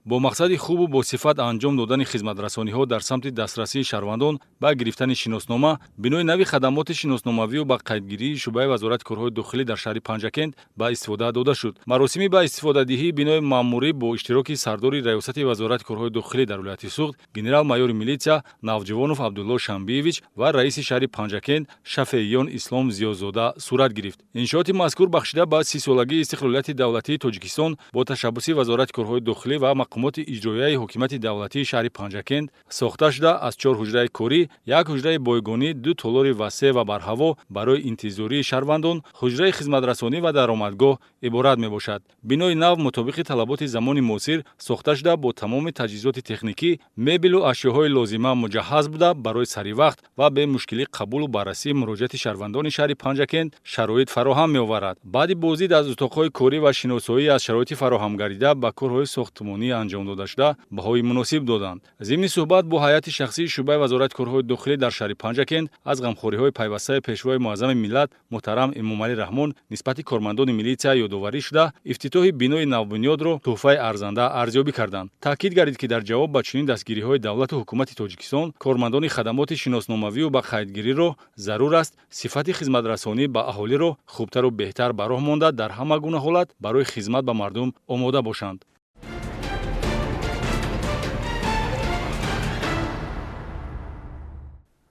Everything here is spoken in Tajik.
бо мақсади хубу босифат анҷом додани хизматрасониҳо дар самти дастрасии шаҳрвандон ба гирифтани шиноснома бинои нави хадамоти шиносномавию ба қайдгирии шуъбаи вазорати корҳои дохилӣ дар шаҳри Панҷакент ба истифода дода шуд. Маросими ба истифодадиҳии бинои маъмурӣ бо иштироки сардори раёсати вазорати корҳои дохилӣ дар вилояти Суғд, генерал-майёри милитсия Навҷавонов Абдулло Шамбиевич ва раиси шаҳри Панҷакент Шафеиён Ислом Зиёзода сурат гирифт. Иншооти мазкур бахшида ба 30-солагии истиқлолияти давлатии Тоҷикистон бо ташаббуси вазорати корҳои дохилӣ ва мақомоти иҷроияи ҳокимияти давлатии шаҳри Панҷакент сохта шуда аз 4 ҳуҷраи корӣ, 1 ҳуҷраи бойгонӣ, 2 толори васеъ ва барҳаво барои интизории шаҳрвандон, ҳуҷраи хизматрасонӣ ва даромадгоҳ иборат мебошад. Бинои нав мутобиқи талаботи замони муосир сохта шуда бо тамоми таҷҳизоти техникӣ, мебелу ашёҳои лозима муҷаҳҳаз буда барои саривақт ва бе мушкилӣ қабулу баррасии муроҷиати шаҳрвандони шаҳри Панҷакент шароит фароҳам меоварад. Баъди боздид аз утоқҳои корӣ ва шиносоӣ аз шароити фароҳам гардида ба корҳои сохтмонӣ анҷом додашуда баҳои муносиб доданд. Зимни суҳбат бо ҳайати шахсии шуъбаи вазорати корҳои дохилӣ дар шаҳри Панҷакент аз ғамхориҳои пайвастаи пешвои муаззами миллат муҳтарам Эмомалӣ Раҳмон нисбати кормандони милитсия ёдоварӣ шуда, ифтитоҳи бинои навбунёдро тӯҳфаи арзанда арзёбӣ карданд. Таъкид гардид, ки дар ҷавоб ба чунин дастгириҳои давлату ҳукумати Тоҷикистон, кормандони хадамоти шиносномавию ба қайдгириро зарур аст сифати хизматрасонӣ ба аҳолиро хубтару беҳтар ба роҳ монда дар ҳама гуна ҳолат барои хизмат ба мардум омода бошанд.